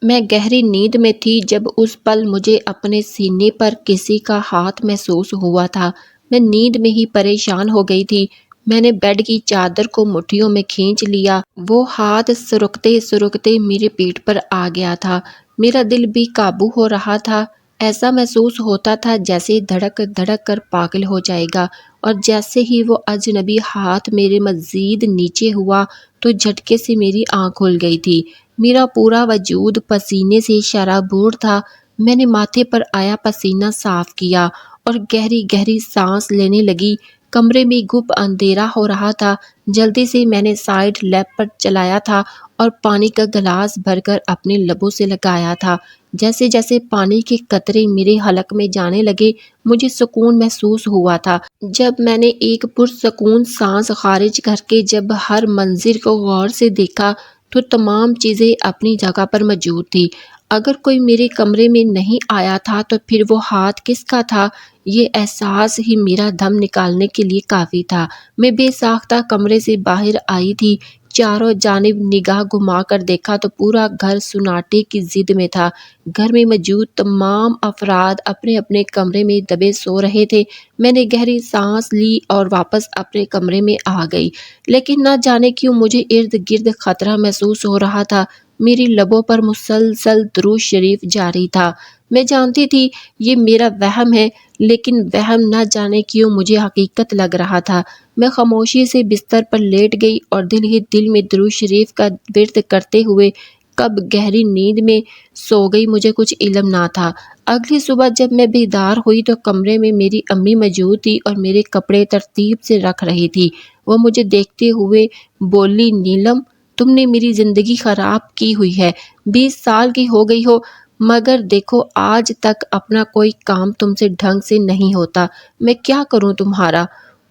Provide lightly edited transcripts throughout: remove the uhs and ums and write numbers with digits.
میں گہری نیند میں تھی جب اس پل مجھے اپنے سینے پر کسی کا ہاتھ محسوس ہوا تھا۔ میں نیند میں ہی پریشان ہو گئی تھی۔ میں نے بیڈ کی چادر کو مٹھیوں میں کھینچ لیا۔ وہ ہاتھ سرکتے سرکتے میرے پیٹ پر آ گیا تھا۔ میرا دل بھی قابو ہو رہا تھا۔ ایسا محسوس ہوتا تھا جیسے دھڑک دھڑک کر پاگل ہو جائے گا، اور جیسے ہی وہ اجنبی ہاتھ میرے مزید نیچے ہوا تو جھٹکے سے میری آنکھ کھل گئی تھی۔ میرا پورا وجود پسینے سے شرابور تھا۔ میں نے ماتھے پر آیا پسینہ صاف کیا اور گہری گہری سانس لینے لگی۔ کمرے میں گپ اندھیرا ہو رہا تھا۔ جلدی سے میں نے سائیڈ لیمپ پر چلایا تھا اور پانی کا گلاس بھر کر اپنے لبوں سے لگایا تھا۔ جیسے جیسے پانی کے قطرے میرے حلق میں جانے لگے مجھے سکون محسوس ہوا تھا۔ جب میں نے ایک پرسکون سانس خارج کر کے جب ہر منظر کو غور سے دیکھا تو تمام چیزیں اپنی جگہ پر موجود تھی۔ اگر کوئی میرے کمرے میں نہیں آیا تھا تو پھر وہ ہاتھ کس کا تھا؟ یہ احساس ہی میرا دم نکالنے کے لیے کافی تھا۔ میں بے ساختہ کمرے سے باہر آئی تھی۔ چاروں جانب نگاہ گھما کر دیکھا تو پورا گھر سناٹے کی زد میں تھا۔ گھر میں موجود تمام افراد اپنے اپنے کمرے میں دبے سو رہے تھے۔ میں نے گہری سانس لی اور واپس اپنے کمرے میں آ گئی، لیکن نہ جانے کیوں مجھے ارد گرد خطرہ محسوس ہو رہا تھا۔ میری لبوں پر مسلسل درود شریف جاری تھا۔ میں جانتی تھی یہ میرا وہم ہے، لیکن وہم نہ جانے کیوں مجھے حقیقت لگ رہا تھا۔ میں خاموشی سے بستر پر لیٹ گئی اور دل ہی دل میں درود شریف کا ورد کرتے ہوئے کب گہری نیند میں سو گئی مجھے کچھ علم نہ تھا۔ اگلی صبح جب میں بیدار ہوئی تو کمرے میں میری امی موجود تھی اور میرے کپڑے ترتیب سے رکھ رہی تھی۔ وہ مجھے دیکھتے ہوئے بولی، نیلم، تم نے میری زندگی خراب کی ہوئی ہے۔ 20 سال کی ہو گئی ہو، مگر دیکھو آج تک اپنا کوئی کام تم سے ڈھنگ سے نہیں ہوتا۔ میں کیا کروں تمہارا؟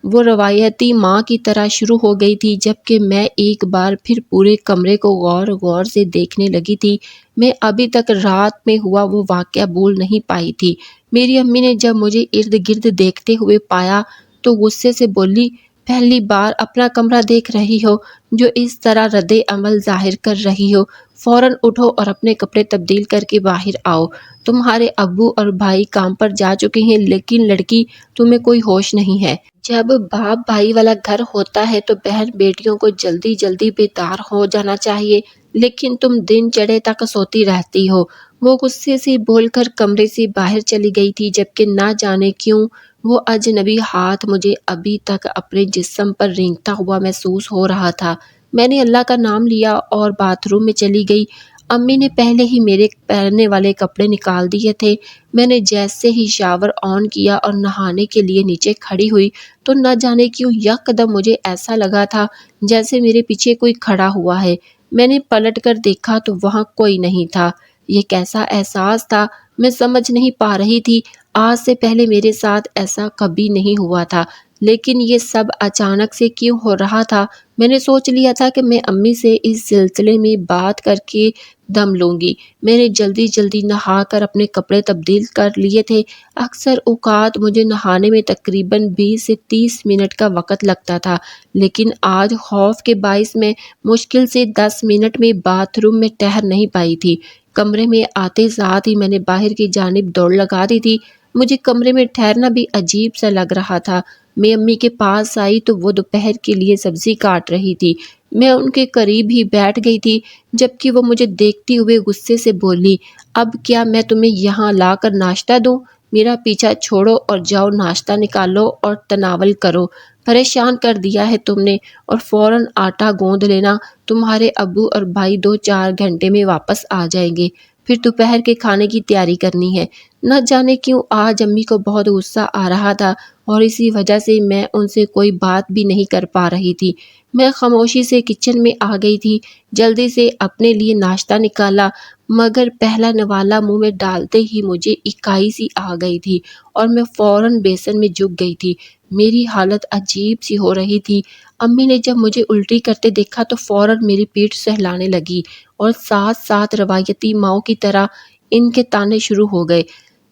وہ روایتی ماں کی طرح شروع ہو گئی تھی، جبکہ میں ایک بار پھر پورے کمرے کو غور غور سے دیکھنے لگی تھی۔ میں ابھی تک رات میں ہوا وہ واقعہ بھول نہیں پائی تھی۔ میری امی نے جب مجھے ارد گرد دیکھتے ہوئے پایا تو غصے سے بولی، پہلی بار اپنا کمرہ دیکھ رہی ہو جو اس طرح رد عمل ظاہر کر رہی ہو؟ فوراً اٹھو اور اپنے کپڑے تبدیل کر کے باہر آؤ۔ تمہارے ابو اور بھائی کام پر جا چکے ہیں، لیکن لڑکی تمہیں کوئی ہوش نہیں ہے۔ جب باپ بھائی والا گھر ہوتا ہے تو بہن بیٹیوں کو جلدی جلدی بیدار ہو جانا چاہیے، لیکن تم دن چڑھے تک سوتی رہتی ہو۔ وہ غصے سے بول کر کمرے سے باہر چلی گئی تھی، جبکہ نہ جانے کیوں وہ اجنبی ہاتھ مجھے ابھی تک اپنے جسم پر رینگتا ہوا محسوس ہو رہا تھا۔ میں نے اللہ کا نام لیا اور باتھ روم میں چلی گئی۔ امی نے پہلے ہی میرے پہننے والے کپڑے نکال دیے تھے۔ میں نے جیسے ہی شاور آن کیا اور نہانے کے لیے نیچے کھڑی ہوئی تو نہ جانے کیوں یکدم مجھے ایسا لگا تھا جیسے میرے پیچھے کوئی کھڑا ہوا ہے۔ میں نے پلٹ کر دیکھا تو وہاں کوئی نہیں تھا۔ یہ کیسا احساس تھا میں سمجھ نہیں پا رہی تھی۔ آج سے پہلے میرے ساتھ ایسا کبھی نہیں ہوا تھا، لیکن یہ سب اچانک سے کیوں ہو رہا تھا؟ میں نے سوچ لیا تھا کہ میں امی سے اس سلسلے میں بات کر کے دم لوں گی۔ میں نے جلدی جلدی نہا کر اپنے کپڑے تبدیل کر لیے تھے۔ اکثر اوقات مجھے نہانے میں تقریباً 20 سے 30 منٹ کا وقت لگتا تھا، لیکن آج خوف کے باعث میں مشکل سے 10 منٹ میں باتھ روم میں ٹہر نہیں پائی تھی۔ کمرے میں آتے ساتھ ہی میں نے باہر کی جانب دوڑ لگا دی تھی۔ مجھے کمرے میں ٹھہرنا بھی عجیب سا لگ رہا تھا۔ میں امی کے پاس آئی تو وہ دوپہر کے لیے سبزی کاٹ رہی تھی۔ میں ان کے قریب ہی بیٹھ گئی تھی، جبکہ وہ مجھے دیکھتے ہوئے غصے سے بولی، اب کیا میں تمہیں یہاں لا کر ناشتہ دوں؟ میرا پیچھا چھوڑو اور جاؤ ناشتہ نکالو اور تناول کرو۔ پریشان کر دیا ہے تم نے، اور فوراً آٹا گوندھ لینا۔ تمہارے ابو اور بھائی 2-4 گھنٹے میں واپس آ جائیں گے، پھر دوپہر کے کھانے کی تیاری کرنی ہے۔ نہ جانے کیوں آج امی کو بہت غصہ آ رہا تھا اور اسی وجہ سے میں ان سے کوئی بات بھی نہیں کر پا رہی تھی۔ میں خاموشی سے کچن میں آ گئی تھی، جلدی سے اپنے لیے ناشتہ نکالا، مگر پہلا نوالا منہ میں ڈالتے ہی مجھے اکائی سی آ گئی تھی اور میں فوراً بیسن میں جھک گئی تھی۔ میری حالت عجیب سی ہو رہی تھی۔ امی نے جب مجھے الٹی کرتے دیکھا تو فوراً میری پیٹھ سہلانے لگی اور ساتھ ساتھ روایتی ماؤں کی طرح ان کے تانے شروع ہو گئے،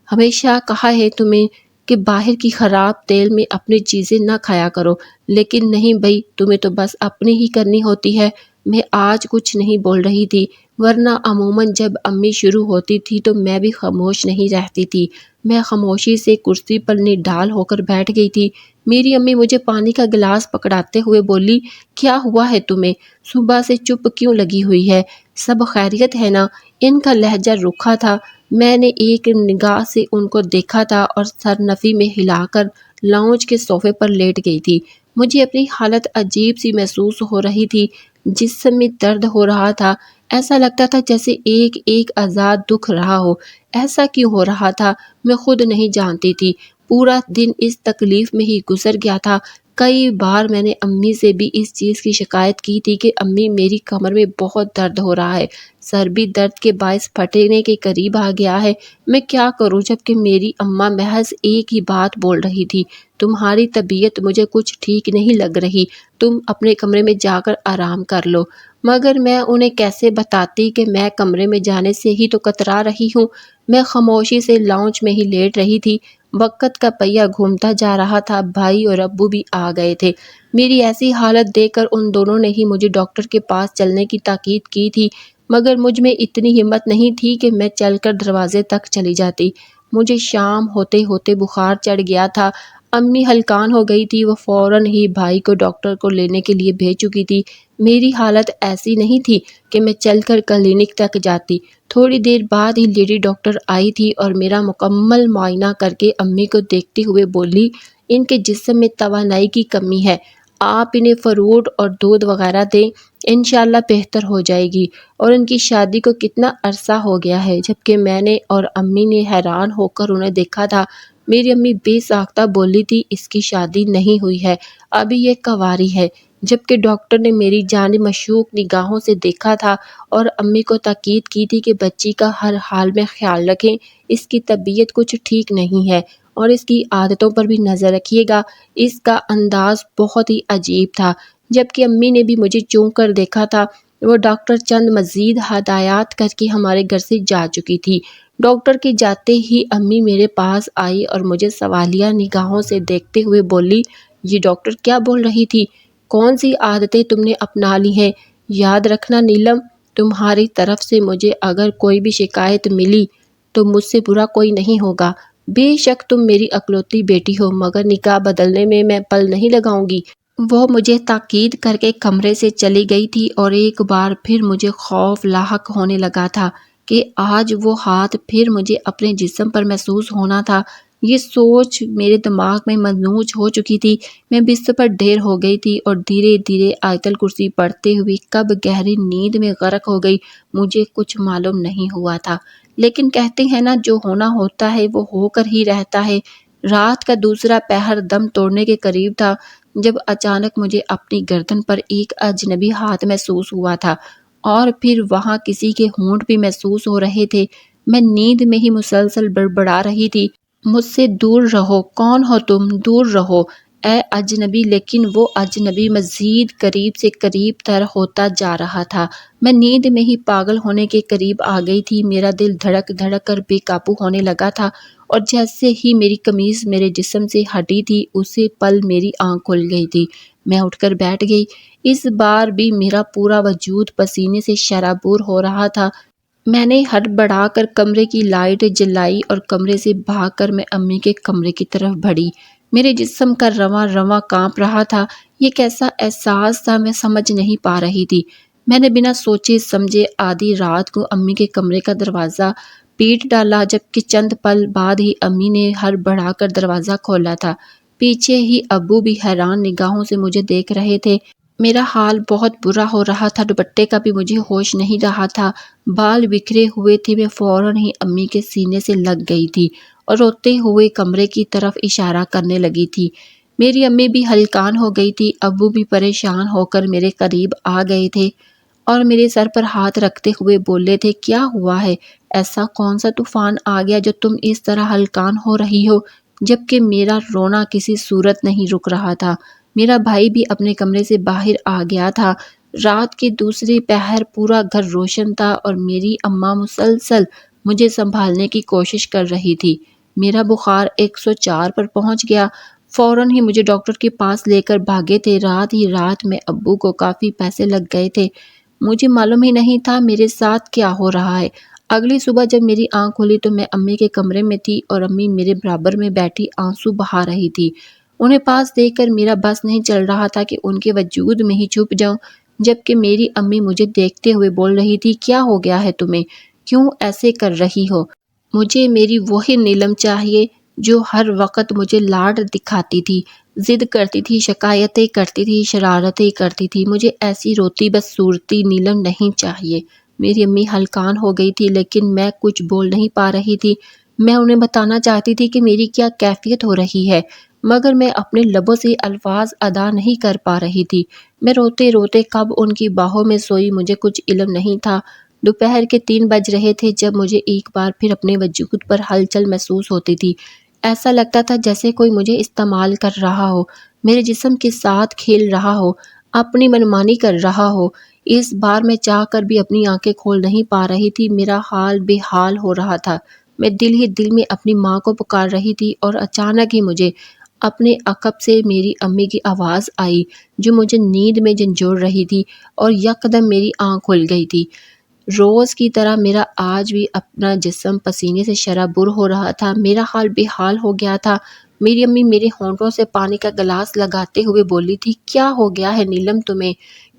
ہمیشہ کہا ہے تمہیں کہ باہر کی خراب تیل میں اپنی چیزیں نہ کھایا کرو، لیکن نہیں بھئی، تمہیں تو بس اپنی ہی کرنی ہوتی ہے۔ میں آج کچھ نہیں بول رہی تھی، ورنہ عموماً جب امی شروع ہوتی تھی تو میں بھی خاموش نہیں رہتی تھی۔ میں خاموشی سے کرسی پر نڈال ہو کر بیٹھ گئی تھی۔ میری امی مجھے پانی کا گلاس پکڑاتے ہوئے بولی، کیا ہوا ہے تمہیں؟ صبح سے چپ کیوں لگی ہوئی ہے؟ سب خیریت ہے نا؟ ان کا لہجہ روکھا تھا۔ میں نے ایک نگاہ سے ان کو دیکھا تھا اور سر نفی میں ہلا کر لاؤنج کے صوفے پر لیٹ گئی تھی۔ مجھے اپنی حالت عجیب سی محسوس ہو رہی تھی، جسم میں درد ہو رہا تھا، ایسا لگتا تھا جیسے ایک ایک اعضاء دکھ رہا ہو۔ ایسا کیوں ہو رہا تھا میں خود نہیں جانتی تھی۔ پورا دن اس تکلیف میں ہی گزر گیا تھا۔ کئی بار میں نے امی سے بھی اس چیز کی شکایت کی تھی کہ امی میری کمر میں بہت درد ہو رہا ہے، سر بھی درد کے باعث پھٹنے کے قریب آ گیا ہے، میں کیا کروں؟ جبکہ میری اماں محض ایک ہی بات بول رہی تھی، تمہاری طبیعت مجھے کچھ ٹھیک نہیں لگ رہی، تم اپنے کمرے میں جا کر آرام کر لو۔ مگر میں انہیں کیسے بتاتی کہ میں کمرے میں جانے سے ہی تو کترا رہی ہوں؟ میں خاموشی سے لاؤنج میں ہی لیٹ رہی تھی۔ وقت کا پہیہ گھومتا جا رہا تھا۔ بھائی اور ابو بھی آ گئے تھے۔ میری ایسی حالت دیکھ کر ان دونوں نے ہی مجھے ڈاکٹر کے پاس چلنے کی تاکید کی تھی، مگر مجھ میں اتنی ہمت نہیں تھی کہ میں چل کر دروازے تک چلی جاتی۔ مجھے شام ہوتے ہوتے بخار چڑھ گیا تھا۔ امی ہلکان ہو گئی تھی، وہ فوراً ہی بھائی کو ڈاکٹر کو لینے کے لیے بھیج چکی تھی۔ میری حالت ایسی نہیں تھی کہ میں چل کر کلینک تک جاتی۔ تھوڑی دیر بعد ہی لیڈی ڈاکٹر آئی تھی اور میرا مکمل معائنہ کر کے امی کو دیکھتے ہوئے بولی، ان کے جسم میں توانائی کی کمی ہے، آپ انہیں فروٹ اور دودھ وغیرہ دیں، انشاءاللہ بہتر ہو جائے گی۔ اور ان کی شادی کو کتنا عرصہ ہو گیا ہے؟ جبکہ میں نے اور امی نے حیران ہو کر انہیں دیکھا تھا۔ میری امی بے ساختہ بولی تھی، اس کی شادی نہیں ہوئی ہے، ابھی یہ کنواری ہے۔ جبکہ ڈاکٹر نے میری جانب مشکوک نگاہوں سے دیکھا تھا اور امی کو تاکید کی تھی کہ بچی کا ہر حال میں خیال رکھیں، اس کی طبیعت کچھ ٹھیک نہیں ہے اور اس کی عادتوں پر بھی نظر رکھیے گا۔ اس کا انداز بہت ہی عجیب تھا۔ جبکہ امی نے بھی مجھے چونک کر دیکھا تھا، وہ ڈاکٹر چند مزید ہدایات کر کے ہمارے گھر سے جا چکی تھی۔ ڈاکٹر کے جاتے ہی امی میرے پاس آئی اور مجھے سوالیہ نگاہوں سے دیکھتے ہوئے بولی، یہ ڈاکٹر کیا بول رہی تھی؟ کون سی عادتیں تم نے اپنا لی ہیں؟ یاد رکھنا نیلم، تمہاری طرف سے مجھے اگر کوئی بھی شکایت ملی تو مجھ سے برا کوئی نہیں ہوگا۔ بے شک تم میری اکلوتی بیٹی ہو، مگر نکاح بدلنے میں پل نہیں لگاؤں گی۔ وہ مجھے تاکید کر کے کمرے سے چلی گئی تھی اور ایک بار پھر مجھے خوف لاحق ہونے لگا تھا کہ آج وہ ہاتھ پھر مجھے اپنے جسم پر محسوس ہونا تھا۔ یہ سوچ میرے دماغ میں منوچ ہو چکی تھی۔ میں بستر پر ڈھیر ہو گئی تھی اور دھیرے دھیرے آیت الکرسی پڑھتے ہوئے کب گہری نیند میں غرق ہو گئی مجھے کچھ معلوم نہیں ہوا تھا۔ لیکن کہتے ہیں نا، جو ہونا ہوتا ہے وہ ہو کر ہی رہتا ہے۔ رات کا دوسرا پہر دم توڑنے کے قریب تھا جب اچانک مجھے اپنی گردن پر ایک اجنبی ہاتھ محسوس ہوا تھا اور پھر وہاں کسی کے ہونٹ بھی محسوس ہو رہے تھے۔ میں نیند میں ہی مسلسل بڑبڑا رہی تھی، مجھ سے دور رہو، کون ہو تم؟ دور رہو اے اجنبی۔ لیکن وہ اجنبی مزید قریب سے قریب تر ہوتا جا رہا تھا۔ میں نیند میں ہی پاگل ہونے کے قریب آ گئی تھی۔ میرا دل دھڑک دھڑک کر بے قابو ہونے لگا تھا اور جیسے ہی میری قمیض میرے جسم سے ہٹی تھی اسی پل میری آنکھ کھل گئی تھی۔ میں اٹھ کر بیٹھ گئی۔ اس بار بھی میرا پورا وجود پسینے سے شرابور ہو رہا تھا۔ میں نے ہڑبڑا کر کمرے کی لائٹ جلائی اور کمرے سے بھاگ کر میں امی کے کمرے کی طرف بڑھی۔ میرے جسم کا رواں رواں کانپ رہا تھا۔ یہ کیسا احساس تھا میں سمجھ نہیں پا رہی تھی۔ میں نے بنا سوچے سمجھے آدھی رات کو امی کے کمرے کا دروازہ پیٹ ڈالا، جبکہ چند پل بعد ہی امی نے ہڑبڑا کر دروازہ کھولا تھا۔ پیچھے ہی ابو بھی حیران نگاہوں سے مجھے دیکھ رہے تھے۔ میرا حال بہت برا ہو رہا تھا، دوپٹے کا بھی مجھے ہوش نہیں رہا تھا، بال بکھرے ہوئے تھے۔ میں فوراً ہی امی کے سینے سے لگ گئی تھی اور روتے ہوئے کمرے کی طرف اشارہ کرنے لگی تھی۔ میری امی بھی ہلکان ہو گئی تھی، ابو بھی پریشان ہو کر میرے قریب آ گئے تھے اور میرے سر پر ہاتھ رکھتے ہوئے بولے تھے، کیا ہوا ہے؟ ایسا کون سا طوفان آ گیا جو تم اس طرح ہلکان ہو رہی ہو؟ جبکہ میرا رونا کسی صورت نہیں رک رہا تھا۔ میرا بھائی بھی اپنے کمرے سے باہر آ گیا تھا۔ رات کے دوسرے پہر پورا گھر روشن تھا اور میری اماں مسلسل مجھے سنبھالنے کی کوشش کر رہی تھی۔ میرا بخار 104 پر پہنچ گیا۔ فوراً ہی مجھے ڈاکٹر کے پاس لے کر بھاگے تھے۔ رات ہی رات میں ابو کو کافی پیسے لگ گئے تھے۔ مجھے معلوم ہی نہیں تھا میرے ساتھ کیا ہو رہا ہے۔ اگلی صبح جب میری آنکھ کھلی تو میں امی کے کمرے میں تھی اور امی میرے برابر میں بیٹھی آنسو بہا رہی تھی۔ انہیں پاس دیکھ کر میرا بس نہیں چل رہا تھا کہ ان کے وجود میں ہی چھپ جاؤں، جبکہ میری امی مجھے دیکھتے ہوئے بول رہی تھی، کیا ہو گیا ہے تمہیں؟ کیوں ایسے کر رہی ہو؟ مجھے میری وہی نیلم چاہیے جو ہر وقت مجھے لاڈ دکھاتی تھی، ضد کرتی تھی، شکایتیں کرتی تھی، شرارتیں کرتی تھی۔ مجھے ایسی روتی بس صورتی نیلم نہیں چاہیے۔ میری امی ہلکان ہو گئی تھی لیکن میں کچھ بول نہیں پا رہی تھی۔ میں انہیں بتانا چاہتی تھی کہ میری کیا کیفیت ہو رہی ہے، مگر میں اپنے لبوں سے الفاظ ادا نہیں کر پا رہی تھی۔ میں روتے روتے کب ان کی باہوں میں سوئی مجھے کچھ علم نہیں تھا۔ دوپہر کے 3 بج رہے تھے جب مجھے ایک بار پھر اپنے وجود پر ہلچل محسوس ہوتی تھی۔ ایسا لگتا تھا جیسے کوئی مجھے استعمال کر رہا ہو، میرے جسم کے ساتھ کھیل رہا ہو، اپنی منمانی کر رہا ہو۔ اس بار میں چاہ کر بھی اپنی آنکھیں کھول نہیں پا رہی تھی۔ میرا حال بے حال ہو رہا تھا۔ میں دل ہی دل میں اپنی ماں کو پکار رہی تھی اور اچانک ہی مجھے اپنے عقب سے میری امی کی آواز آئی جو مجھے نیند میں جھنجھوڑ رہی تھی، اور یکدم میری آنکھ کھل گئی تھی۔ روز کی طرح میرا آج بھی اپنا جسم پسینے سے شرابور ہو رہا تھا۔ میرا حال بے حال ہو گیا تھا۔ میری امی میرے ہونٹوں سے پانی کا گلاس لگاتے ہوئے بولی تھی، کیا ہو گیا ہے نیلم تمہیں؟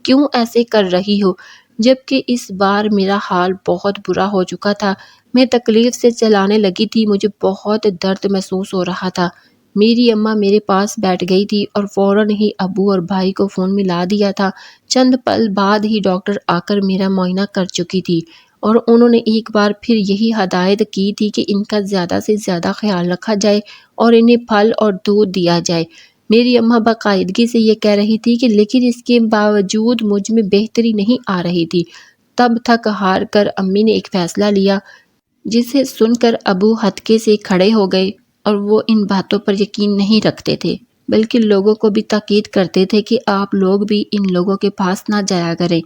کیوں ایسے کر رہی ہو؟ جبکہ اس بار میرا حال بہت برا ہو چکا تھا۔ میں تکلیف سے چلانے لگی تھی، مجھے بہت درد محسوس ہو رہا تھا۔ میری اماں میرے پاس بیٹھ گئی تھی اور فوراً ہی ابو اور بھائی کو فون ملا دیا تھا۔ چند پل بعد ہی ڈاکٹر آ کر میرا معائنہ کر چکی تھی اور انہوں نے ایک بار پھر یہی ہدایت کی تھی کہ ان کا زیادہ سے زیادہ خیال رکھا جائے اور انہیں پھل اور دودھ دیا جائے۔ میری اماں باقاعدگی سے یہ کہہ رہی تھی کہ لیکن اس کے باوجود مجھ میں بہتری نہیں آ رہی تھی۔ تب تک ہار کر امی نے ایک فیصلہ لیا جسے سن کر ابو ہتکے سے کھڑے ہو گئے، اور وہ ان باتوں پر یقین نہیں رکھتے تھے بلکہ لوگوں کو بھی تاکید کرتے تھے کہ آپ لوگ بھی ان لوگوں کے پاس نہ جایا کریں۔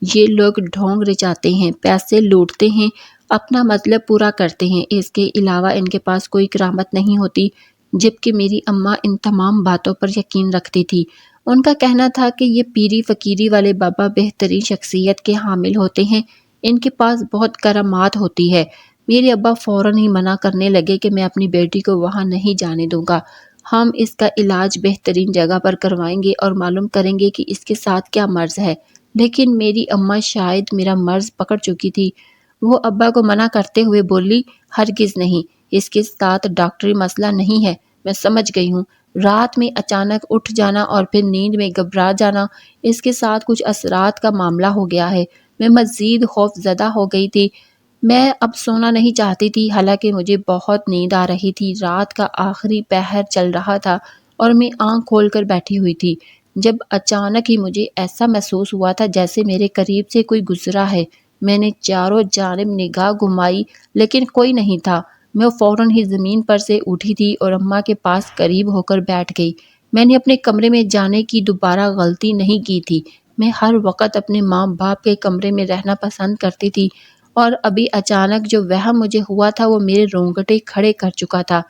یہ لوگ ڈھونگ رچاتے ہیں، پیسے لوٹتے ہیں، اپنا مطلب پورا کرتے ہیں، اس کے علاوہ ان کے پاس کوئی کرامت نہیں ہوتی۔ جبکہ میری اماں ان تمام باتوں پر یقین رکھتی تھی۔ ان کا کہنا تھا کہ یہ پیری فقیری والے بابا بہترین شخصیت کے حامل ہوتے ہیں، ان کے پاس بہت کرامات ہوتی ہے۔ میرے ابا فوراً ہی منع کرنے لگے کہ میں اپنی بیٹی کو وہاں نہیں جانے دوں گا۔ ہم اس کا علاج بہترین جگہ پر کروائیں گے اور معلوم کریں گے کہ اس کے ساتھ کیا مرض ہے۔ لیکن میری اماں شاید میرا مرض پکڑ چکی تھی۔ وہ ابا کو منع کرتے ہوئے بولی، ہرگز نہیں، اس کے ساتھ ڈاکٹری مسئلہ نہیں ہے۔ میں سمجھ گئی ہوں، رات میں اچانک اٹھ جانا اور پھر نیند میں گھبرا جانا، اس کے ساتھ کچھ اثرات کا معاملہ ہو گیا ہے۔ میں مزید خوف زدہ ہو گئی تھی۔ میں اب سونا نہیں چاہتی تھی، حالانکہ مجھے بہت نیند آ رہی تھی۔ رات کا آخری پہر چل رہا تھا اور میں آنکھ کھول کر بیٹھی ہوئی تھی جب اچانک ہی مجھے ایسا محسوس ہوا تھا جیسے میرے قریب سے کوئی گزرا ہے۔ میں نے چاروں جانب نگاہ گھمائی لیکن کوئی نہیں تھا۔ میں فوراً ہی زمین پر سے اٹھی تھی اور اماں کے پاس قریب ہو کر بیٹھ گئی۔ میں نے اپنے کمرے میں جانے کی دوبارہ غلطی نہیں کی تھی۔ میں ہر وقت اپنے ماں باپ کے کمرے میں رہنا پسند کرتی تھی، اور ابھی اچانک جو وہم مجھے ہوا تھا وہ میرے رونگٹے کھڑے کر چکا تھا۔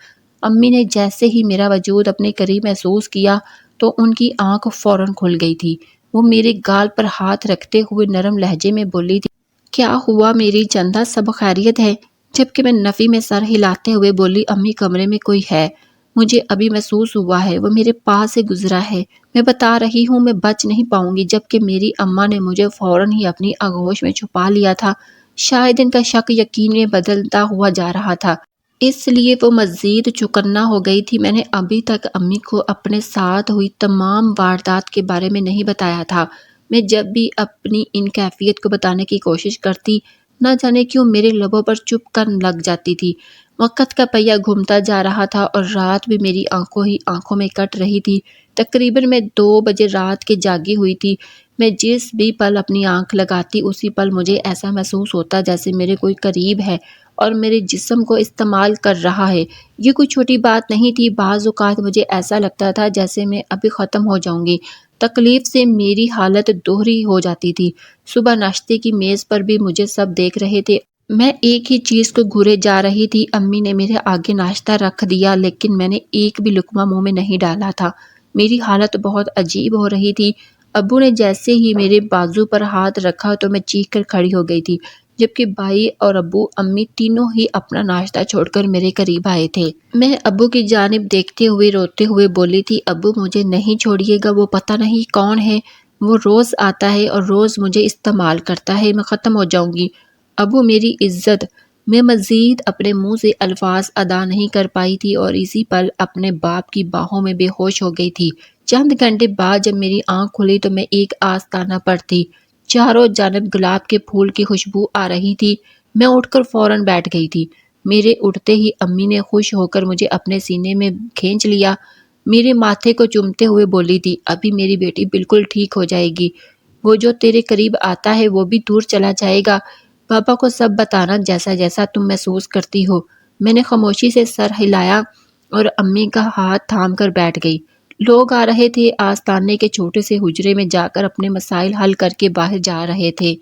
امی نے جیسے ہی میرا وجود اپنے قریب محسوس کیا تو ان کی آنکھ فوراً کھل گئی تھی۔ وہ میرے گال پر ہاتھ رکھتے ہوئے نرم لہجے میں بولی تھی، کیا ہوا میری چندہ، سب خیریت ہے؟ جبکہ میں نفی میں سر ہلاتے ہوئے بولی، امی کمرے میں کوئی ہے، مجھے ابھی محسوس ہوا ہے، وہ میرے پاس سے گزرا ہے، میں بتا رہی ہوں میں بچ نہیں پاؤں گی۔ جبکہ میری اماں نے مجھے فوراً ہی اپنی آغوش میں چھپا لیا تھا۔ شاید ان کا شک یقین میں بدلتا ہوا جا رہا تھا، اس لیے وہ مزید چوکنا ہو گئی تھی۔ میں نے ابھی تک امی کو اپنے ساتھ ہوئی تمام واردات کے بارے میں نہیں بتایا تھا۔ میں جب بھی اپنی ان کیفیت کو بتانے کی کوشش کرتی، نہ جانے کیوں میرے لبوں پر چپ کر لگ جاتی تھی۔ وقت کا پہیہ گھومتا جا رہا تھا اور رات بھی میری آنکھوں ہی آنکھوں میں کٹ رہی تھی۔ تقریباً میں 2 بجے رات کے جاگی ہوئی تھی۔ میں جس بھی پل اپنی آنکھ لگاتی اسی پل مجھے ایسا محسوس ہوتا جیسے میرے کوئی قریب ہے اور میرے جسم کو استعمال کر رہا ہے۔ یہ کوئی چھوٹی بات نہیں تھی۔ بعض اوقات مجھے ایسا لگتا تھا جیسے میں ابھی ختم ہو جاؤں گی۔ تکلیف سے میری حالت دوہری ہو جاتی تھی۔ صبح ناشتے کی میز پر بھی مجھے سب دیکھ رہے تھے۔ میں ایک ہی چیز کو گھورے جا رہی تھی۔ امی نے میرے آگے ناشتہ رکھ دیا لیکن میں نے ایک بھی لقمہ منہ میں نہیں ڈالا تھا۔ میری حالت بہت عجیب ہو رہی تھی۔ ابو نے جیسے ہی میرے بازو پر ہاتھ رکھا تو میں چیخ کر کھڑی ہو گئی تھی، جبکہ بھائی اور ابو امی تینوں ہی اپنا ناشتہ چھوڑ کر میرے قریب آئے تھے۔ میں ابو کی جانب دیکھتے ہوئے روتے ہوئے بولی تھی، ابو مجھے نہیں چھوڑیے گا، وہ پتہ نہیں کون ہے، وہ روز آتا ہے اور روز مجھے استعمال کرتا ہے، میں ختم ہو جاؤں گی۔ ابو میری عزت۔ میں مزید اپنے منہ سے الفاظ ادا نہیں کر پائی تھی اور اسی پل اپنے باپ کی باہوں میں بے ہوش ہو گئی تھی۔ چند گھنٹے بعد جب میری آنکھ کھلی تو میں ایک آستانہ پر تھی۔ چاروں جانب گلاب کے پھول کی خوشبو آ رہی تھی۔ میں اٹھ کر فوراً بیٹھ گئی تھی۔ میرے اٹھتے ہی امی نے خوش ہو کر مجھے اپنے سینے میں کھینچ لیا، میرے ماتھے کو چومتے ہوئے بولی تھی، ابھی میری بیٹی بالکل ٹھیک ہو جائے گی، وہ جو تیرے قریب آتا ہے وہ بھی دور چلا جائے گا، پاپا کو سب بتانا جیسا جیسا تم محسوس کرتی ہو۔ میں نے خاموشی سے سر ہلایا اور امی کا ہاتھ تھام کر بیٹھ گئی۔ لوگ آ رہے تھے، آستانے کے چھوٹے سے حجرے میں جا کر اپنے مسائل حل کر کے باہر جا رہے تھے۔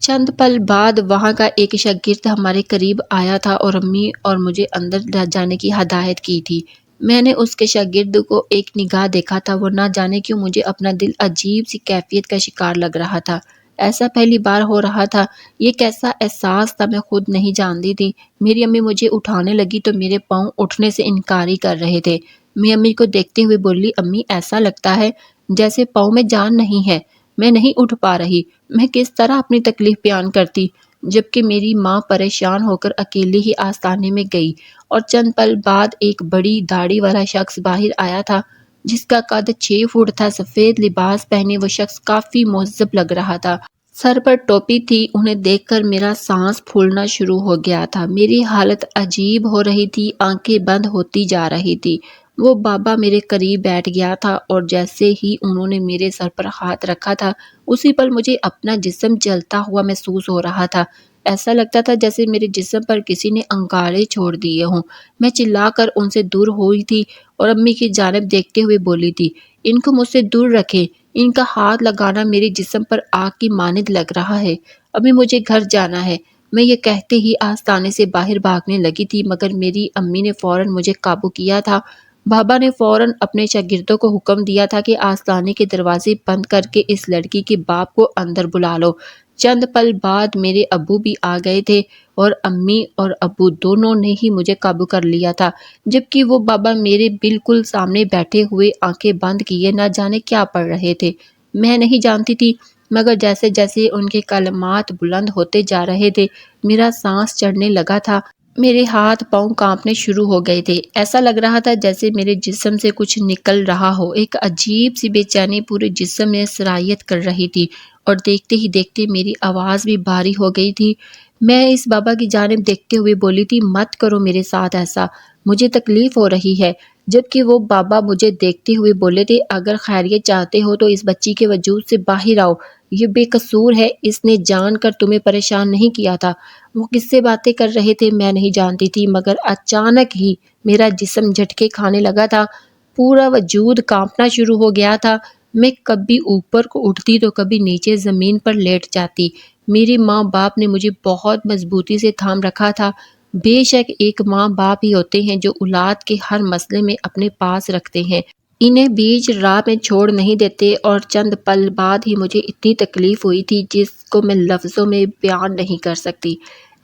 چند پل بعد وہاں کا ایک شاگرد ہمارے قریب آیا تھا اور امی اور مجھے اندر جانے کی ہدایت کی تھی۔ میں نے اس کے شاگرد کو ایک نگاہ دیکھا تھا، وہ نہ جانے کیوں مجھے اپنا دل عجیب سی کیفیت کا شکار لگ رہا تھا۔ ایسا پہلی بار ہو رہا تھا۔ یہ کیسا احساس تھا میں خود نہیں جانتی تھی۔ میری امی مجھے اٹھانے لگی تو میرے پاؤں اٹھنے سے انکاری کر رہے تھے۔ میں امی کو دیکھتے ہوئے بولی، امی ایسا لگتا ہے جیسے پاؤں میں جان نہیں ہے، میں نہیں اٹھ پا رہی، میں کس طرح اپنی تکلیف بیان کرتی؟ جبکہ میری ماں پریشان ہو کر اکیلی ہی آستانے میں گئی اور چند پل بعد ایک بڑی داڑھی والا شخص باہر آیا تھا جس کا قد 6 فٹ تھا۔ سفید لباس پہنے وہ شخص کافی مہذب لگ رہا تھا، سر پر ٹوپی تھی۔ انہیں دیکھ کر میرا سانس پھولنا شروع ہو گیا تھا، میری حالت عجیب ہو رہی تھی، آنکھیں بند ہوتی جا رہی تھی۔ وہ بابا میرے قریب بیٹھ گیا تھا اور جیسے ہی انہوں نے میرے سر پر ہاتھ رکھا تھا اسی پل مجھے اپنا جسم جلتا ہوا محسوس ہو رہا تھا۔ ایسا لگتا تھا جیسے میرے جسم پر کسی نے انگارے چھوڑ دیے ہوں۔ میں چلا کر ان سے دور ہوئی تھی اور امی کی جانب دیکھتے ہوئے بولی تھی، ان کو مجھ سے دور رکھیں، ان کا ہاتھ لگانا میرے جسم پر آگ کی مانند لگ رہا ہے، ابھی مجھے گھر جانا ہے۔ میں یہ کہتے ہی آستانے سے باہر بھاگنے لگی تھی مگر میری امی نے فوراً مجھے قابو کیا تھا۔ بابا نے فوراً اپنے شاگردوں کو حکم دیا تھا کہ آستانے کے دروازے بند کر کے اس لڑکی کے باپ کو اندر بلا لو۔ چند پل بعد میرے ابو بھی آ گئے تھے اور امی اور ابو دونوں نے ہی مجھے قابو کر لیا تھا، جبکہ وہ بابا میرے بالکل سامنے بیٹھے ہوئے آنکھیں بند کیے نہ جانے کیا پڑھ رہے تھے۔ میں نہیں جانتی تھی مگر جیسے جیسے ان کے کلمات بلند ہوتے جا رہے تھے میرا سانس چڑھنے لگا تھا، میرے ہاتھ پاؤں کانپنے شروع ہو گئے تھے۔ ایسا لگ رہا تھا جیسے میرے جسم سے کچھ نکل رہا ہو۔ ایک عجیب سی بے چینی پورے جسم میں سرایت کر رہی تھی اور دیکھتے ہی دیکھتے میری آواز بھی بھاری ہو گئی تھی۔ میں اس بابا کی جانب دیکھتے ہوئے بولی تھی، مت کرو میرے ساتھ ایسا، مجھے تکلیف ہو رہی ہے۔ جبکہ وہ بابا مجھے دیکھتے ہوئے بولے تھے، اگر خیریت چاہتے ہو تو اس بچی کے وجود سے باہر آؤ، یہ بے قصور ہے، اس نے جان کر تمہیں پریشان نہیں کیا تھا۔ وہ کس سے باتیں کر رہے تھے میں نہیں جانتی تھی مگر اچانک ہی میرا جسم جھٹکے کھانے لگا تھا، پورا وجود کانپنا شروع ہو گیا تھا۔ میں کبھی اوپر کو اٹھتی تو کبھی نیچے زمین پر لیٹ جاتی۔ میری ماں باپ نے مجھے بہت مضبوطی سے تھام رکھا تھا۔ بے شک ایک ماں باپ ہی ہوتے ہیں جو اولاد کے ہر مسئلے میں اپنے پاس رکھتے ہیں، انہیں بیچ راہ میں چھوڑ نہیں دیتے، اور چند پل بعد ہی مجھے اتنی تکلیف ہوئی تھی جس کو میں لفظوں میں بیان نہیں کر سکتی۔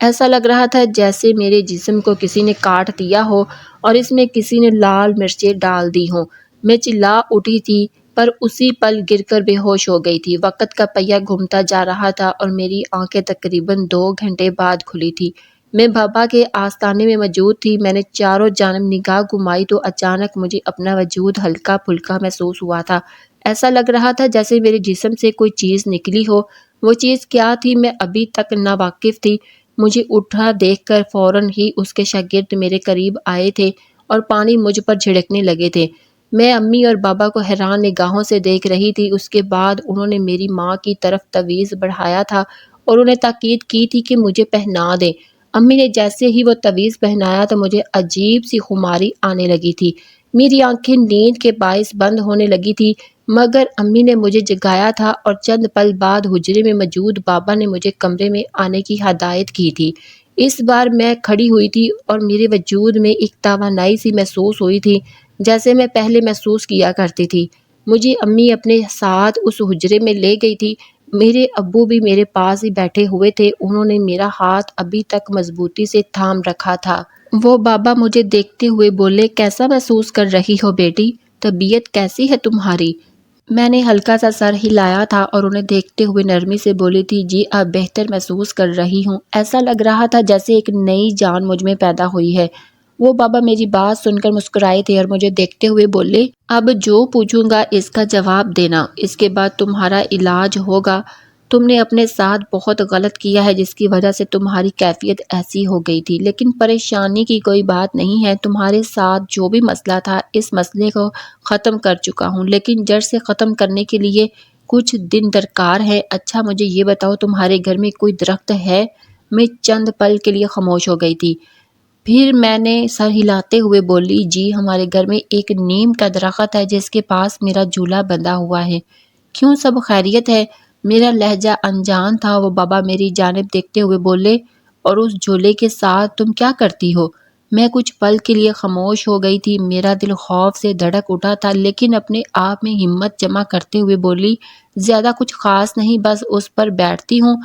ایسا لگ رہا تھا جیسے میرے جسم کو کسی نے کاٹ دیا ہو اور اس میں کسی نے لال مرچیں ڈال دی ہوں۔ میں چلا اٹھی تھی پر اسی پل گر کر بے ہوش ہو گئی تھی۔ وقت کا پہیہ گھومتا جا رہا تھا اور میری آنکھیں تقریباً 2 گھنٹے بعد کھلی تھی۔ میں بابا کے آستانے میں موجود تھی۔ میں نے چاروں جانب نگاہ گھمائی تو اچانک مجھے اپنا وجود ہلکا پھلکا محسوس ہوا تھا۔ ایسا لگ رہا تھا جیسے میرے جسم سے کوئی چیز نکلی ہو۔ وہ چیز کیا تھی میں ابھی تک ناواقف تھی۔ مجھے اٹھا دیکھ کر فوراً ہی اس کے شاگرد میرے قریب آئے تھے اور پانی مجھ پر جھڑکنے لگے تھے۔ میں امی اور بابا کو حیران نگاہوں سے دیکھ رہی تھی۔ اس کے بعد انہوں نے میری ماں کی طرف تعویذ بڑھایا تھا اور انہیں تاکید کی تھی کہ مجھے پہنا دیں۔ امی نے جیسے ہی وہ تعویذ پہنایا تو مجھے عجیب سی خماری آنے لگی تھی، میری آنکھیں نیند کے باعث بند ہونے لگی تھی مگر امی نے مجھے جگایا تھا اور چند پل بعد حجرے میں موجود بابا نے مجھے کمرے میں آنے کی ہدایت کی تھی۔ اس بار میں کھڑی ہوئی تھی اور میرے وجود میں ایک توانائی سی محسوس ہوئی تھی جیسے میں پہلے محسوس کیا کرتی تھی۔ مجھے امی اپنے ساتھ اس حجرے میں لے گئی تھی۔ میرے ابو بھی میرے پاس ہی بیٹھے ہوئے تھے، انہوں نے میرا ہاتھ ابھی تک مضبوطی سے تھام رکھا تھا۔ وہ بابا مجھے دیکھتے ہوئے بولے، کیسا محسوس کر رہی ہو بیٹی؟ طبیعت کیسی ہے تمہاری؟ میں نے ہلکا سا سر ہلایا تھا اور انہیں دیکھتے ہوئے نرمی سے بولی تھی، جی اب بہتر محسوس کر رہی ہوں۔ ایسا لگ رہا تھا جیسے ایک نئی جان مجھ میں پیدا ہوئی ہے۔ وہ بابا میری بات سن کر مسکرائے تھے اور مجھے دیکھتے ہوئے بولے، اب جو پوچھوں گا اس کا جواب دینا، اس کے بعد تمہارا علاج ہوگا۔ تم نے اپنے ساتھ بہت غلط کیا ہے جس کی وجہ سے تمہاری کیفیت ایسی ہو گئی تھی، لیکن پریشانی کی کوئی بات نہیں ہے۔ تمہارے ساتھ جو بھی مسئلہ تھا اس مسئلے کو ختم کر چکا ہوں، لیکن جڑ سے ختم کرنے کے لیے کچھ دن درکار ہے۔ اچھا مجھے یہ بتاؤ، تمہارے گھر میں کوئی درخت ہے؟ میں چند پل کے لیے خاموش ہو گئی تھی، پھر میں نے سر ہلاتے ہوئے بولی، جی ہمارے گھر میں ایک نیم کا درخت ہے جس کے پاس میرا جھولا بندھا ہوا ہے۔ کیوں، سب خیریت ہے؟ میرا لہجہ انجان تھا۔ وہ بابا میری جانب دیکھتے ہوئے بولے، اور اس جھولے کے ساتھ تم کیا کرتی ہو؟ میں کچھ پل کے لیے خاموش ہو گئی تھی، میرا دل خوف سے دھڑک اٹھا تھا، لیکن اپنے آپ میں ہمت جمع کرتے ہوئے بولی، زیادہ کچھ خاص نہیں، بس اس پر بیٹھتی ہوں،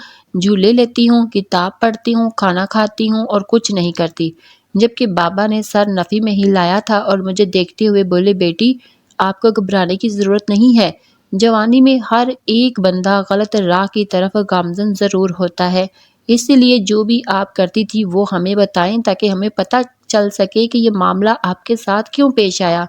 جھولے لیتی ہوں، کتاب پڑھتی ہوں، کھانا کھاتی ہوں اور کچھ نہیں کرتی۔ جبکہ بابا نے سر نفی میں ہلایا تھا اور مجھے دیکھتے ہوئے بولے، بیٹی آپ کو گھبرانے کی ضرورت نہیں ہے۔ جوانی میں ہر ایک بندہ غلط راہ کی طرف گامزن ضرور ہوتا ہے، اس لیے جو بھی آپ کرتی تھی وہ ہمیں بتائیں تاکہ ہمیں پتہ چل سکے کہ یہ معاملہ آپ کے ساتھ کیوں پیش آیا۔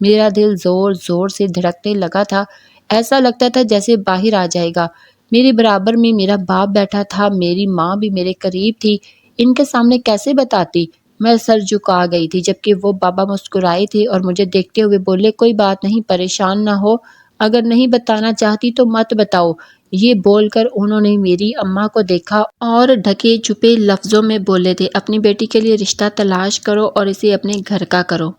میرا دل زور زور سے دھڑکنے لگا تھا، ایسا لگتا تھا جیسے باہر آ جائے گا۔ میرے برابر میں میرا باپ بیٹھا تھا، میری ماں بھی میرے قریب تھی، ان کے سامنے کیسے بتاتی؟ میں سر جھکا گئی تھی، جبکہ وہ بابا مسکرائے تھے اور مجھے دیکھتے ہوئے بولے، کوئی بات نہیں، پریشان نہ ہو، اگر نہیں بتانا چاہتی تو مت بتاؤ۔ یہ بول کر انہوں نے میری اماں کو دیکھا اور ڈھکے چھپے لفظوں میں بولے تھے، اپنی بیٹی کے لیے رشتہ تلاش کرو اور اسے اپنے گھر کا کرو۔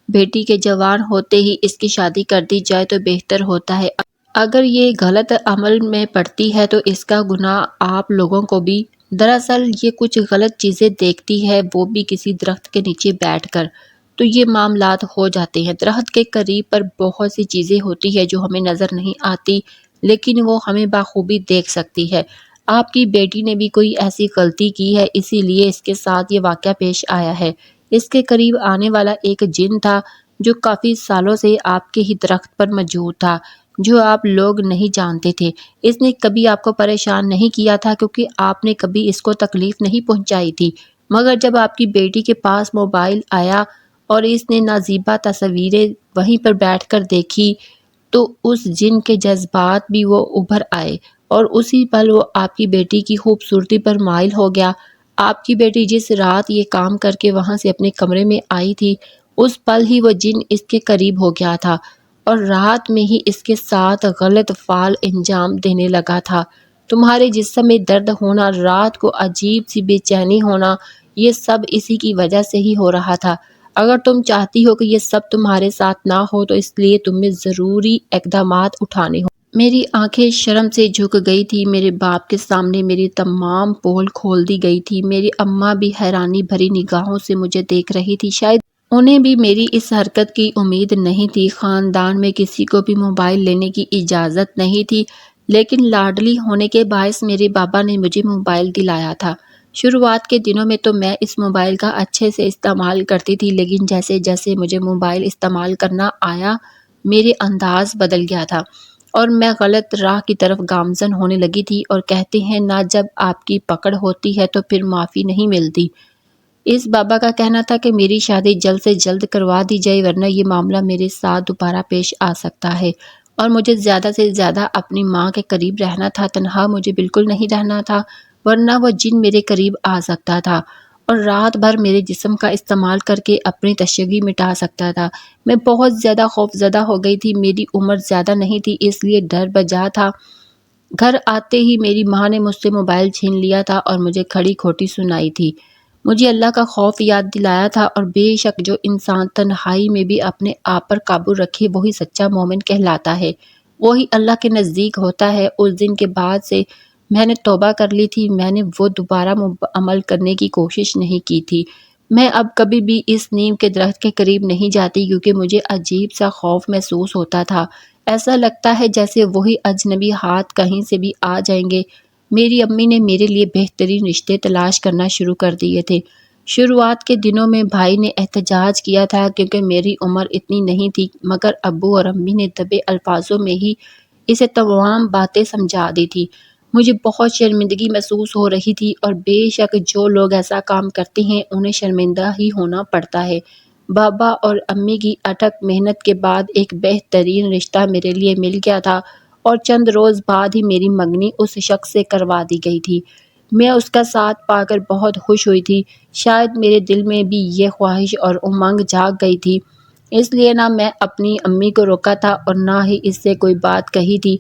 بیٹی کے جوان ہوتے ہی اس کی شادی کر دی جائے تو بہتر ہوتا ہے۔ اگر یہ غلط عمل میں پڑتی ہے تو اس کا گناہ آپ لوگوں کو بھی۔ دراصل یہ کچھ غلط چیزیں دیکھتی ہے، وہ بھی کسی درخت کے نیچے بیٹھ کر، تو یہ معاملات ہو جاتے ہیں۔ درخت کے قریب پر بہت سی چیزیں ہوتی ہیں جو ہمیں نظر نہیں آتی، لیکن وہ ہمیں بخوبی دیکھ سکتی ہے۔ آپ کی بیٹی نے بھی کوئی ایسی غلطی کی ہے، اسی لیے اس کے ساتھ یہ واقعہ پیش آیا ہے۔ اس کے قریب آنے والا ایک جن تھا جو کافی سالوں سے آپ کے ہی درخت پر موجود تھا، جو آپ لوگ نہیں جانتے تھے۔ اس نے کبھی آپ کو پریشان نہیں کیا تھا کیونکہ آپ نے کبھی اس کو تکلیف نہیں پہنچائی تھی، مگر جب آپ کی بیٹی کے پاس موبائل آیا اور اس نے نازیبا تصویریں وہیں پر بیٹھ کر دیکھی تو اس جن کے جذبات بھی وہ ابھر آئے اور اسی پل وہ آپ کی بیٹی کی خوبصورتی پر مائل ہو گیا۔ آپ کی بیٹی جس رات یہ کام کر کے وہاں سے اپنے کمرے میں آئی تھی، اس پل ہی وہ جن اس کے قریب ہو گیا تھا اور رات میں ہی اس کے ساتھ غلط فعل انجام دینے لگا تھا۔ تمہارے جسم میں درد ہونا، رات کو عجیب سی بے چینی ہونا، یہ سب اسی کی وجہ سے ہی ہو رہا تھا۔ اگر تم چاہتی ہو کہ یہ سب تمہارے ساتھ نہ ہو تو اس لیے تمہیں ضروری اقدامات اٹھانے ہوں۔ میری آنکھیں شرم سے جھک گئی تھی، میرے باپ کے سامنے میری تمام پول کھول دی گئی تھی۔ میری اماں بھی حیرانی بھری نگاہوں سے مجھے دیکھ رہی تھی، شاید انہیں بھی میری اس حرکت کی امید نہیں تھی۔ خاندان میں کسی کو بھی موبائل لینے کی اجازت نہیں تھی، لیکن لاڈلی ہونے کے باعث میرے بابا نے مجھے موبائل دلایا تھا۔ شروعات کے دنوں میں تو میں اس موبائل کا اچھے سے استعمال کرتی تھی، لیکن جیسے جیسے مجھے موبائل استعمال کرنا آیا، میرے انداز بدل گیا تھا اور میں غلط راہ کی طرف گامزن ہونے لگی تھی، اور کہتے ہیں نہ، جب آپ کی پکڑ ہوتی ہے تو پھر معافی نہیں ملتی۔ اس بابا کا کہنا تھا کہ میری شادی جلد سے جلد کروا دی جائے، ورنہ یہ معاملہ میرے ساتھ دوبارہ پیش آ سکتا ہے، اور مجھے زیادہ سے زیادہ اپنی ماں کے قریب رہنا تھا۔ تنہا مجھے بالکل نہیں رہنا تھا، ورنہ وہ جن میرے قریب آ سکتا تھا اور رات بھر میرے جسم کا استعمال کر کے اپنی تشویش مٹا سکتا تھا۔ میں بہت زیادہ خوفزدہ ہو گئی تھی، میری عمر زیادہ نہیں تھی، اس لیے ڈر بجا تھا۔ گھر آتے ہی میری ماں نے مجھ سے موبائل چھین لیا تھا اور مجھے کھڑی کھوٹی سنائی تھی۔ مجھے اللہ کا خوف یاد دلایا تھا، اور بے شک جو انسان تنہائی میں بھی اپنے آپ پر قابو رکھے وہی سچا مومن کہلاتا ہے، وہی اللہ کے نزدیک ہوتا ہے۔ اس دن کے بعد سے میں نے توبہ کر لی تھی، میں نے وہ دوبارہ عمل کرنے کی کوشش نہیں کی تھی۔ میں اب کبھی بھی اس نیم کے درخت کے قریب نہیں جاتی کیونکہ مجھے عجیب سا خوف محسوس ہوتا تھا، ایسا لگتا ہے جیسے وہی اجنبی ہاتھ کہیں سے بھی آ جائیں گے۔ میری امی نے میرے لیے بہترین رشتے تلاش کرنا شروع کر دیے تھے۔ شروعات کے دنوں میں بھائی نے احتجاج کیا تھا کیونکہ میری عمر اتنی نہیں تھی، مگر ابو اور امی نے دبے الفاظوں میں ہی اسے تمام باتیں سمجھا دی تھی۔ مجھے بہت شرمندگی محسوس ہو رہی تھی، اور بے شک جو لوگ ایسا کام کرتے ہیں انہیں شرمندہ ہی ہونا پڑتا ہے۔ بابا اور امی کی اٹک محنت کے بعد ایک بہترین رشتہ میرے لیے مل گیا تھا، اور چند روز بعد ہی میری منگنی اس شخص سے کروا دی گئی تھی۔ میں اس کا ساتھ پا کر بہت خوش ہوئی تھی۔ شاید میرے دل میں بھی یہ خواہش اور امنگ جاگ گئی تھی، اس لیے نہ میں اپنی امی کو روکا تھا اور نہ ہی اس سے کوئی بات کہی تھی۔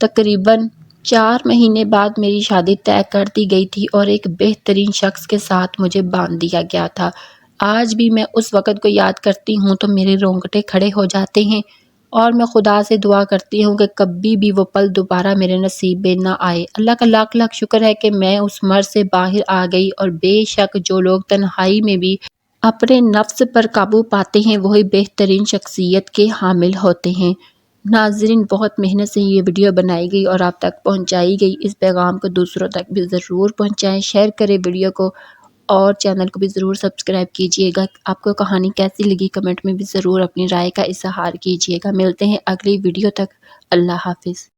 تقریباً 4 مہینے بعد میری شادی طے کر دی گئی تھی اور ایک بہترین شخص کے ساتھ مجھے باندھ دیا گیا تھا۔ آج بھی میں اس وقت کو یاد کرتی ہوں تو میرے رونگٹے کھڑے ہو جاتے ہیں، اور میں خدا سے دعا کرتی ہوں کہ کبھی بھی وہ پل دوبارہ میرے نصیب میں نہ آئے۔ اللہ کا لاکھ لاکھ شکر ہے کہ میں اس مرض سے باہر آ گئی، اور بے شک جو لوگ تنہائی میں بھی اپنے نفس پر قابو پاتے ہیں وہی بہترین شخصیت کے حامل ہوتے ہیں۔ ناظرین، بہت محنت سے یہ ویڈیو بنائی گئی اور آپ تک پہنچائی گئی۔ اس پیغام کو دوسروں تک بھی ضرور پہنچائیں، شیئر کریں ویڈیو کو، اور چینل کو بھی ضرور سبسکرائب کیجیے گا۔ آپ کو کہانی کیسی لگی کمنٹ میں بھی ضرور اپنی رائے کا اظہار کیجیے گا۔ ملتے ہیں اگلی ویڈیو تک، اللہ حافظ۔